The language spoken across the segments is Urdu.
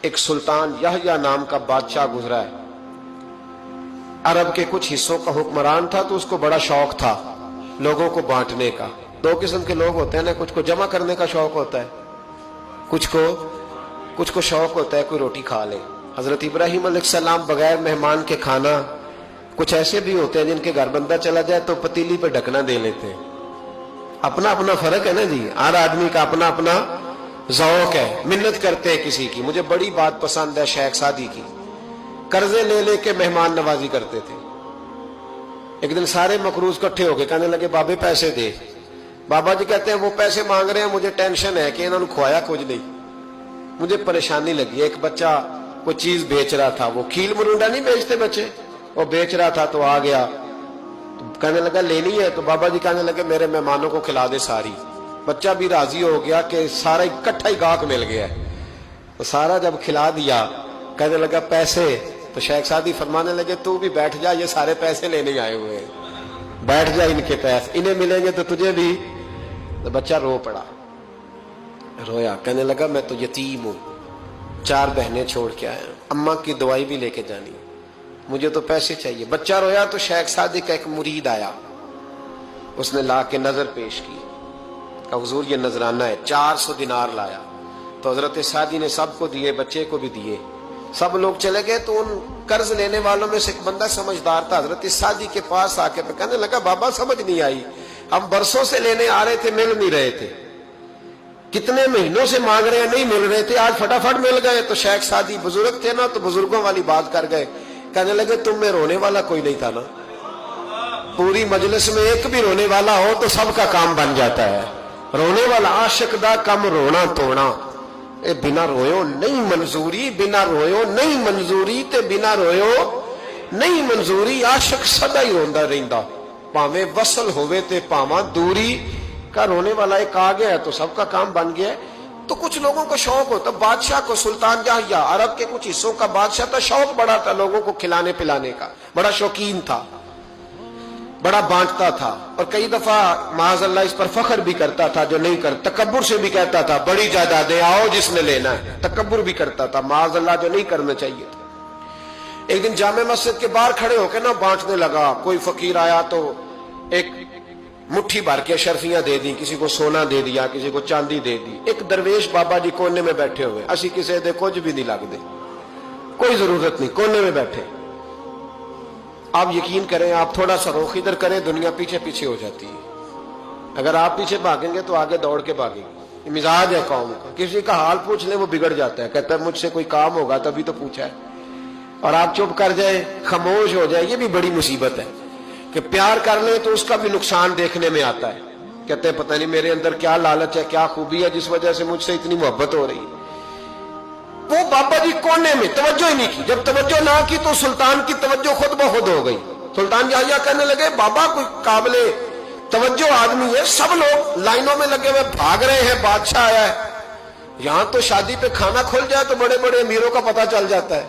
ایک سلطان یحییٰ نام کا بادشاہ گزرا ہے. عرب کے کچھ حصوں کا حکمران تھا تو اس کو بڑا شوق تھا لوگوں کو بانٹنے کا. دو قسم کے لوگ ہوتے ہیں نا, کچھ کو جمع کرنے کا شوق ہوتا ہے, کچھ کو شوق ہوتا ہے کوئی روٹی کھا لے. حضرت ابراہیم علیہ السلام بغیر مہمان کے کھانا, کچھ ایسے بھی ہوتے ہیں جن کے گھر بندہ چلا جائے تو پتیلی پہ ڈھکنا دے لیتے ہیں. اپنا اپنا فرق ہے نا جی, ہر آدمی کا اپنا اپنا ذوق ہے. منت کرتے ہیں کسی کی. مجھے بڑی بات پسند ہے شیخ سعدی کی, قرضے لے لے کے مہمان نوازی کرتے تھے. ایک دن سارے مقروض کٹھے ہو کے کہنے لگے بابے پیسے دے. بابا جی کہتے ہیں وہ پیسے مانگ رہے ہیں, مجھے ٹینشن ہے کہ انہوں نے کھوایا کچھ نہیں, مجھے پریشانی لگی. ایک بچہ کوئی چیز بیچ رہا تھا, وہ کھیل مرونڈا نہیں بیچتے بچے, وہ بیچ رہا تھا تو آ گیا, کہنے لگا لینی ہے. تو بابا جی کہنے لگے میرے مہمانوں کو کھلا دے ساری. بچہ بھی راضی ہو گیا کہ سارا اکٹھا ہی گاہک مل گیا. تو سارا جب کھلا دیا کہنے لگا پیسے. تو شیخ سعدی فرمانے لگے تو بھی بیٹھ جا, یہ سارے پیسے لینے آئے ہوئے ہیں, بیٹھ جا, ان کے پیسے انہیں ملیں گے تو تجھے بھی. تو بچہ رو پڑا, رویا, کہنے لگا میں تو یتیم ہوں, 4 بہنیں چھوڑ کے آیا, اماں کی دوائی بھی لے کے جانی, مجھے تو پیسے چاہیے. بچہ رویا تو شیخ سعدی کا ایک مرید آیا, اس نے لا کے نظر پیش کی, کہ حضور یہ نذرانہ ہے. 400 دینار لایا. تو حضرت سعدی نے سب کو دیے, بچے کو بھی دیے. سب لوگ چلے گئے تو ان قرض لینے والوں میں سے ایک بندہ سمجھدار تھا, حضرت سعدی کے پاس آ کے کہنے لگا بابا سمجھ نہیں آئی, ہم برسوں سے لینے آ رہے تھے مل نہیں رہے تھے, کتنے مہینوں سے مانگ رہے ہیں نہیں مل رہے تھے, آج فٹافٹ مل گئے. تو شیخ سعدی بزرگ تھے نا, تو بزرگوں والی بات کر گئے, کہنے لگے تم میں رونے والا کوئی نہیں تھا نا, پوری مجلس میں ایک بھی رونے والا ہو تو سب کا کام بن جاتا ہے. رونے والا عاشق دا کم رونا توڑنا, اے بنا رویو نہیں منظوری, بنا رویو نہیں منظوری, تے بنا رویو نہیں منظوری. عاشق سدا ہی روندا رہندا, پاویں وصل ہوئے تے پاواں دوری. کا رونے والا ایک آ گیا ہے تو سب کا کام بن گیا ہے. تو کچھ لوگوں کو شوق ہوتا, بادشاہ کو سلطان یحییٰ عرب کے کچھ حصوں کا بادشاہ تھا, شوق بڑا تھا لوگوں کو کھلانے پلانے کا, بڑا شوقین تھا, بڑا بانٹتا تھا. اور کئی دفعہ معاذ اللہ اس پر فخر بھی کرتا تھا جو نہیں کرتا, تکبر سے بھی کہتا تھا بڑی جائیدادیں آؤ جس نے لینا ہے, تکبر بھی کرتا تھا معاذ اللہ جو نہیں کرنا چاہیے تھا. ایک دن جامع مسجد کے باہر کھڑے ہو کے نا بانٹنے لگا. کوئی فقیر آیا تو ایک مٹھی بھر کے اشرفیاں دے دی, کسی کو سونا دے دیا, کسی کو چاندی دے دی. ایک درویش بابا جی کونے میں بیٹھے ہوئے, اسی کسی دے کچھ بھی نہیں لگ دے, کوئی ضرورت نہیں, کونے میں بیٹھے. آپ یقین کریں, آپ تھوڑا سا رخ ادھر کریں, دنیا پیچھے پیچھے ہو جاتی ہے. اگر آپ پیچھے بھاگیں گے تو آگے دوڑ کے بھاگیں گے. یہ مزاج ہے قوم کا, کسی کا حال پوچھ لیں وہ بگڑ جاتا ہے, کہتا ہے مجھ سے کوئی کام ہوگا تبھی تو پوچھا ہے. اور آپ چپ کر جائیں, خاموش ہو جائے, یہ بھی بڑی مصیبت ہے. کہ پیار کر لیں تو اس کا بھی نقصان دیکھنے میں آتا ہے, کہتے ہیں پتہ نہیں میرے اندر کیا لالچ ہے, کیا خوبی ہے جس وجہ سے مجھ سے اتنی محبت ہو رہی ہے. وہ بابا جی کونے میں توجہ ہی نہیں کی. جب توجہ نہ کی تو سلطان کی توجہ خود بخود ہو گئی. سلطان یحییٰ کہنے لگے بابا کوئی قابل توجہ آدمی ہے, سب لوگ لائنوں میں لگے ہوئے بھاگ رہے ہیں, بادشاہ آیا ہے. یہاں تو شادی پہ کھانا کھل جائے تو بڑے بڑے امیروں کا پتہ چل جاتا ہے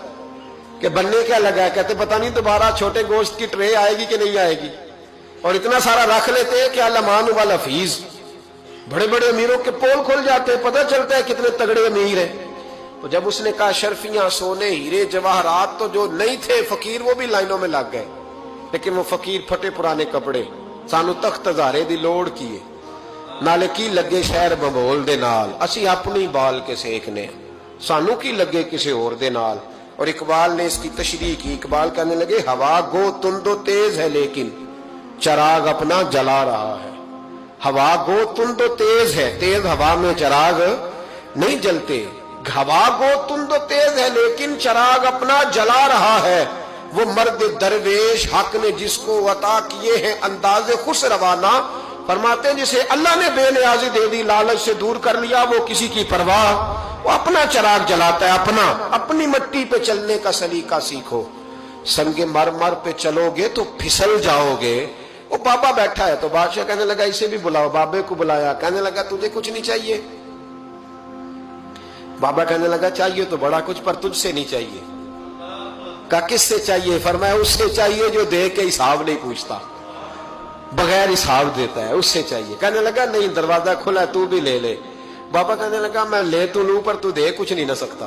کہ بننے کیا لگا ہے. کہتے پتہ نہیں دوبارہ چھوٹے گوشت کی ٹرے آئے گی کہ نہیں آئے گی, اور اتنا سارا رکھ لیتے ہیں کہ علمان والحفیظ. بڑے بڑے امیروں کے پول کھل جاتے ہیں, پتہ چلتا ہے کتنے تگڑے امیر ہیں. تو جب اس نے کہا شرفیاں, سونے, ہیرے, جواہرات, تو جو نہیں تھے فقیر وہ بھی لائنوں میں لگ گئے. لیکن وہ فقیر پھٹے پرانے کپڑے, سانو تخت ہزارے دی لوڑ کیے, نالے کی لگے شہر بمبول دے نال, اسی اپنی بال کے سیکنے, سانو کی لگے کسی اور دے نال. اور اقبال نے اس کی تشریح کی. اقبال کہنے لگے ہوا گو تند و تیز ہے لیکن چراغ اپنا جلا رہا ہے. ہوا گو تند و تیز ہے, تیز ہوا میں چراغ نہیں جلتے. ہوا گو تند و تیز ہے لیکن چراغ اپنا جلا رہا ہے. وہ مرد درویش حق نے جس کو عطا کیے ہیں انداز خوش روانہ, فرماتے ہیں جسے اللہ نے بے نیازی دے دی, لالچ سے دور کر لیا, وہ کسی کی پرواہ, وہ اپنا چراغ جلاتا ہے. اپنی مٹی پہ چلنے کا سلیقہ سیکھو, سنگ مرمر پہ چلو گے تو پھسل جاؤ گے. وہ بابا بیٹھا ہے تو بادشاہ کہنے لگا اسے بھی بلاؤ. بابے کو بلایا, کہنے لگا تجھے کچھ نہیں چاہیے؟ بابا کہنے لگا چاہیے تو بڑا کچھ, پر تجھ سے نہیں چاہیے. کہا کس سے چاہیے؟ فرمایا اس سے چاہیے جو دے کے حساب نہیں پوچھتا, بغیر حساب دیتا ہے, اس سے چاہیے. کہنے لگا نہیں, دروازہ کھلا ہے, تو بھی لے لے. بابا کہنے لگا میں لے تو لوں پر تو دے کچھ نہیں نہ سکتا.